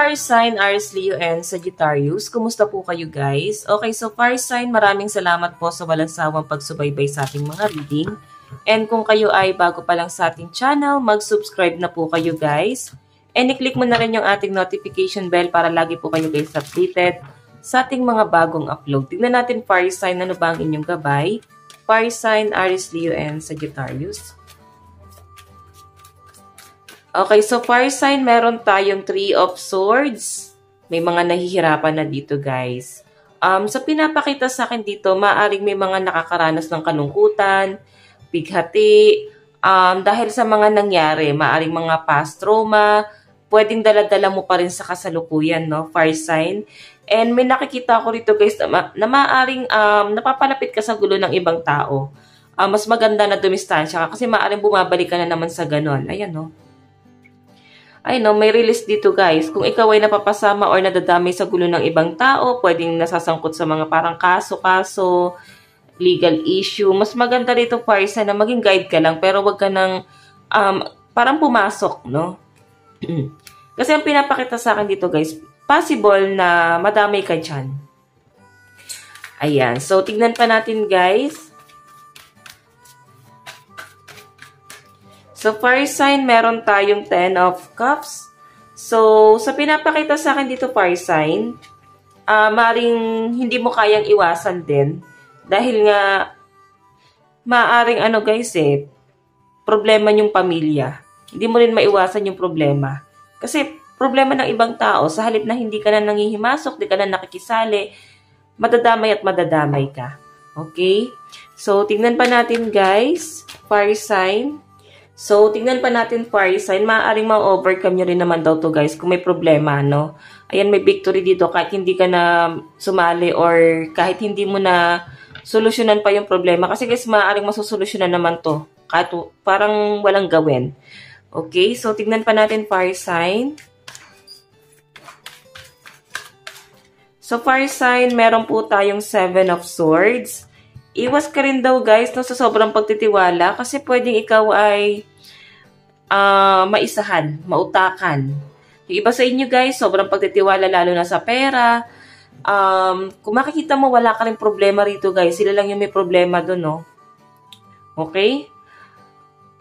fire sign, Aries, Leo, and Sagittarius. Kumusta po kayo guys? Okay, so fire sign, maraming salamat po sa walang sawang pagsubaybay sa ating mga reading. And kung kayo ay bago pa lang sa ating channel, mag-subscribe na po kayo guys. And i-click mo na rin yung ating notification bell para lagi po kayo guys updated sa ating mga bagong upload. Tignan natin fire sign, ano ba ang inyong gabay? Fire sign, Aries, Leo, and Sagittarius. Okay, so fire sign, meron tayong 3 of Swords. May mga nahihirapan na dito, guys. Sa pinapakita sa akin dito, maaaring may mga nakakaranas ng kalungkutan, bighati, dahil sa mga nangyari, maaaring mga past trauma, pwedeng dala-dala mo pa rin sa kasalukuyan, no? Fire sign. And may nakikita ko rito, guys, na maaaring napapalapit ka sa gulo ng ibang tao. Mas maganda na dumistansya ka kasi maaaring bumabalik ka na naman sa ganon. Ayan, no? Ay no, may release dito guys. Kung ikaw ay napapasama or nadadamay sa gulo ng ibang tao, pwedeng nasasangkot sa mga parang kaso, legal issue. Mas maganda dito fire sign na maging guide ka lang pero wag ka nang parang pumasok, no? Kasi ang pinapakita sa akin dito guys, possible na madamay ka dyan. Ayan. So, tignan pa natin guys. So, fire sign, meron tayong 10 of Cups. So, sa pinapakita sa akin dito, fire sign, maaring hindi mo kayang iwasan din. Dahil nga, maaring ano guys problema yung pamilya. Hindi mo rin maiwasan yung problema. Kasi, problema ng ibang tao, sa halip na hindi ka na nangihimasok, di ka na nakikisali, madadamay at madadamay ka. Okay? So, tignan pa natin guys, fire sign. So, tingnan pa natin fire sign. Maaaring ma-overcome nyo rin naman daw to guys kung may problema, no? Ayan, may victory dito kahit hindi ka na sumali or kahit hindi mo na solusyonan pa yung problema. Kasi guys, maaaring masusolusyonan naman to. Kahit parang walang gawin. Okay, so tingnan pa natin fire sign. So, fire sign, meron po tayong 7 of Swords. Iwas ka rin daw guys no, sa sobrang pagtitiwala kasi pwedeng ikaw ay maisahan, mautakan. Yung iba sa inyo guys, sobrang pagtitiwala lalo na sa pera. Kung makikita mo wala ka rin problema rito guys, sila lang yung may problema doon, no? Okay?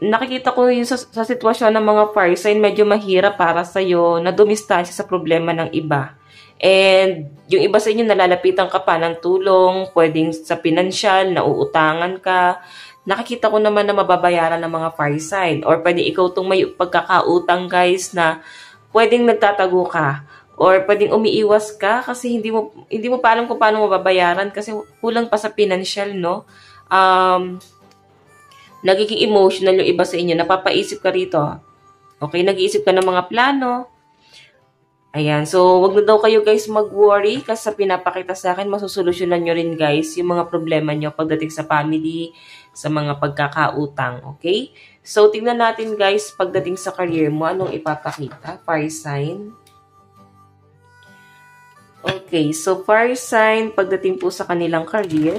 Nakikita ko yung sa sitwasyon ng mga fire sign, medyo mahirap para sa'yo na dumistansya sa problema ng iba. And yung iba sa inyo nalalapitan ka pa ng tulong, pwedeng sa pinansyal, nauutangan ka. Nakikita ko naman na mababayaran ng mga fire sign. Or pwede ikaw itong may pagkakautang guys na pwedeng nagtatago ka. Or pwedeng umiiwas ka kasi hindi mo pa alam kung paano mababayaran kasi kulang pa sa pinansyal, no? Nagiging emotional yung iba sa inyo. Napapaisip ka rito. Okay, nag-iisip ka ng mga plano. Ayan, so wag na daw kayo guys mag-worry kasi sa pinapakita sa akin, masusolusyonan nyo rin guys yung mga problema nyo pagdating sa family, sa mga pagkakautang, okay? So, tingnan natin guys, pagdating sa career mo, anong ipapakita? Fire sign. Okay, so fire sign, pagdating po sa kanilang career.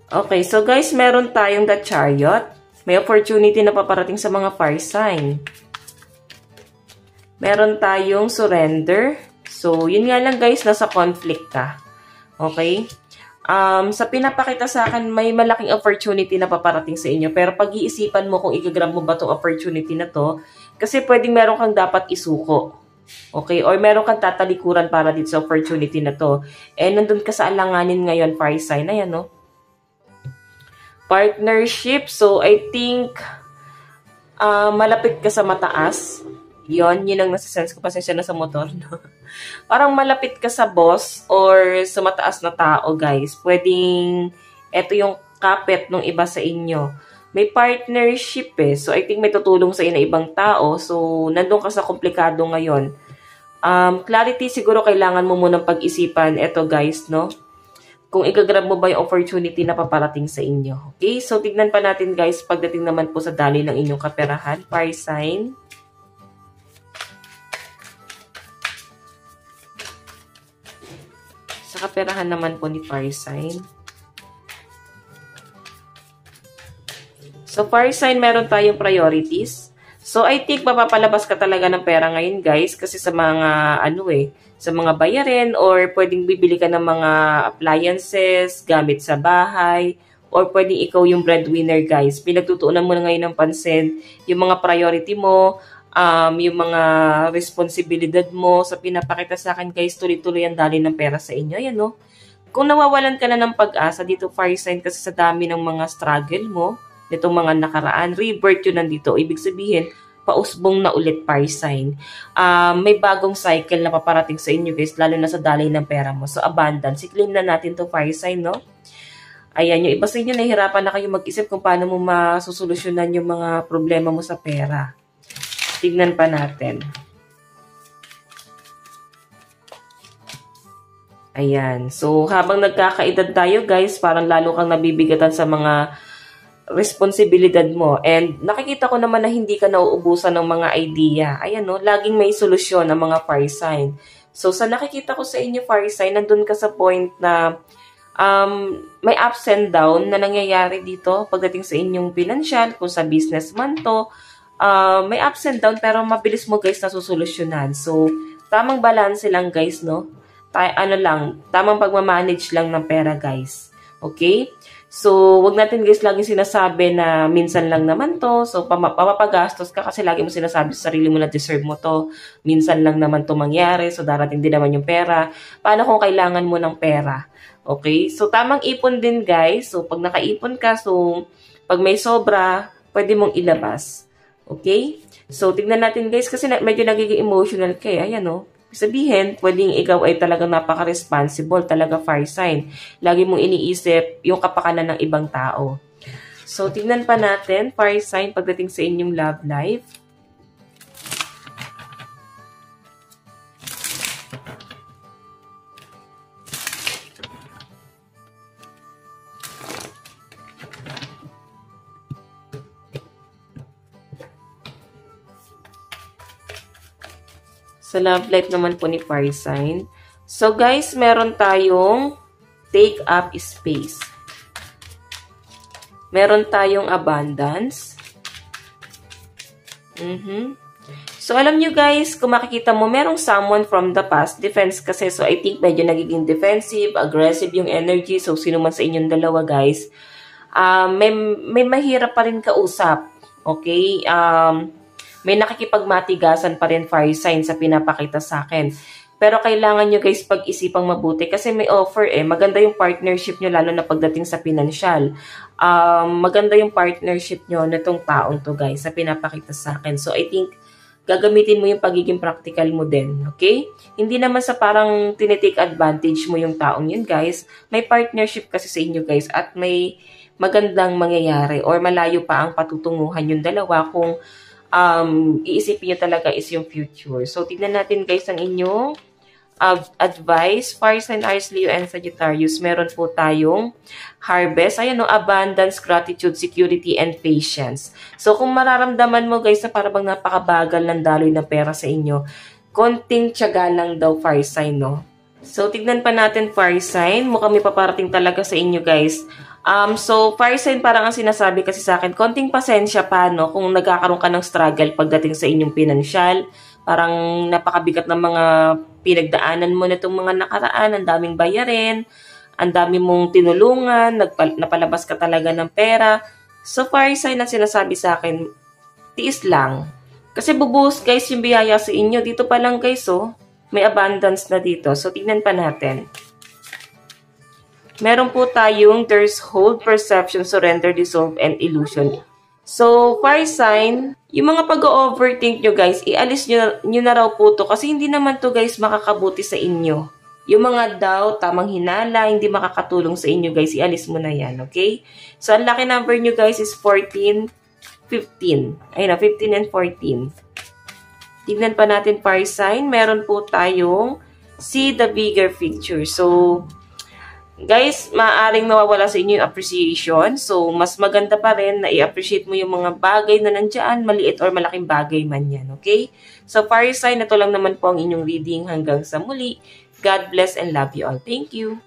Okay, so guys, meron tayong the Chariot. May opportunity na paparating sa mga fire sign. Meron tayong surrender. So, yun nga lang guys, nasa conflict ka. Okay? Sa pinapakita sa akin, may malaking opportunity na paparating sa inyo. Pero pag-iisipan mo kung i-grab mo ba itong opportunity na to. Kasi pwedeng meron kang dapat isuko. Okay? Or meron kang tatalikuran para dito sa opportunity na to. Eh, nandun ka sa alanganin ngayon, fire sign. Ayan, no? Partnership. So, I think malapit ka sa mataas. Yun ang nasa-sense ko. Pasensya na sa motor, no? Parang malapit ka sa boss or sa mataas na tao, guys. Pwedeng, eto yung kapit ng iba sa inyo. May partnership So, I think may tutulong sa inyo na ibang tao. So, nandun ka sa komplikado ngayon. Clarity siguro kailangan mo munang pag-isipan. Eto, guys, no? kung igagrab mo ba yung opportunity na paparating sa inyo. Okay? So, tignan pa natin guys, pagdating naman po sa daloy ng inyong kaperahan, fire sign. Sa kaperahan naman po ni fire sign. So, fire sign, meron tayong priorities. So, I think mapapalabas ka talaga ng pera ngayon guys, kasi sa mga, sa mga bayarin or pwedeng bibili ka ng mga appliances, gamit sa bahay, or pwedeng ikaw yung breadwinner guys. Pinagtutuunan mo na ngayon ng pansin yung mga priority mo, yung mga responsibilidad mo. Sa pinapakita sa akin guys, tuloy-tuloy ang daloy ng pera sa inyo. Ayan no? Kung nawawalan ka na ng pag-asa dito, fire sign, kasi sa dami ng mga struggle mo, nitong mga nakaraan, rebirth yun nandito. Ibig sabihin, pausbong na ulit fire sign. May bagong cycle na paparating sa inyo guys, lalo na sa daloy ng pera mo. So, abundance. I-claim na natin to fire sign, no? Ayan, yung iba sa inyo, nahihirapan na kayo mag-isip kung paano mo masusolusyonan yung mga problema mo sa pera. Tignan pa natin. Ayan. So, habang nagkakaedad tayo guys, parang lalo kang nabibigatan sa mga responsibilidad mo. And nakikita ko naman na hindi ka nauubusan ng mga idea. Ayan no, laging may solusyon ang mga fire sign. So sa nakikita ko sa inyo fire sign, nandun ka sa point na may ups and down na nangyayari dito pagdating sa inyong financial, kung sa business man to, may ups and down pero mabilis mo guys na susolusyonan. So tamang balance lang guys, no? Tamang pagmamanage lang ng pera guys. Okay? So, wag natin guys laging sinasabi na minsan lang naman to. So, papapagastos ka kasi lagi mo sinasabi sa sarili mo na deserve mo to. Minsan lang naman to mangyari. So, darating din naman yung pera. Paano kung kailangan mo ng pera? Okay? So, tamang ipon din guys. So, pag nakaipon ka, so, pag may sobra, pwede mong ilabas. Okay? So, tignan natin guys kasi medyo nagiging emotional ka eh. Ayan o. Sabihin, pwedeng ikaw ay talagang napaka-responsible, talaga fire sign. Lagi mong iniisip yung kapakanan ng ibang tao. So, tignan pa natin, fire sign pagdating sa inyong love life. Sa love life naman po ni fire sign. So guys, meron tayong take up space. Meron tayong abundance. So alam nyo guys, kung makikita mo, merong someone from the past, defense kasi. So I think medyo nagiging defensive, aggressive yung energy. So sino man sa inyong dalawa guys, may mahirap pa rin kausap. Okay? May nakikipagmatigasan pa rin fire sign sa pinapakita sa akin. Pero kailangan nyo guys pag-isipang mabuti kasi may offer eh. Maganda yung partnership nyo lalo na pagdating sa pinansyal. Maganda yung partnership nyo na itong taong to guys sa pinapakita sa akin. So I think gagamitin mo yung pagiging practical mo din. Okay? Hindi naman sa parang tinitake advantage mo yung taong yun guys. May partnership kasi sa inyo guys at may magandang mangyayari or malayo pa ang patutunguhan yung dalawa kung iisipin nyo talaga is yung future. So, tignan natin guys ang inyong advice. Fire sign, Aries, Leo, and Sagittarius. Meron po tayong harvest. Ayan o, abundance, gratitude, security, and patience. So, kung mararamdaman mo guys na parang napakabagal ng daloy ng pera sa inyo, konting tiyaga lang daw fire sign, no? So, tignan pa natin fire sign. Mukhang may paparating talaga sa inyo guys. So, fire sign parang ang sinasabi kasi sa akin, konting pasensya pa, no? Kung nagkakaroon ka ng struggle pagdating sa inyong pinansyal, parang napakabigat ng mga pinagdaanan mo na itong mga nakaraan, ang daming bayarin, ang dami mong tinulungan, napalabas ka talaga ng pera. So, fire sign ang sinasabi sa akin, tiis lang. Kasi bubuhos guys yung biyaya sa inyo. Dito pa lang guys, oh, may abundance na dito. So, tignan pa natin. Meron po tayong there's hold, perception, surrender, dissolve, and illusion. So, fire sign, yung mga pag-overthink nyo guys, ialis nyo na raw po to kasi hindi naman to guys makakabuti sa inyo. Yung mga doubt, tamang hinala, hindi makakatulong sa inyo guys, ialis mo na yan, okay? So, ang lucky number nyo guys is 14, 15. Ayun na, 15 and 14. Tignan pa natin fire sign, meron po tayong see the bigger picture. So, Guys, maaaring nawawala sa inyo yung appreciation. So, mas maganda pa rin na i-appreciate mo yung mga bagay na nandyan, maliit or malaking bagay man yan, okay? So, fire sign, ito lang naman po ang inyong reading. Hanggang sa muli. God bless and love you all. Thank you.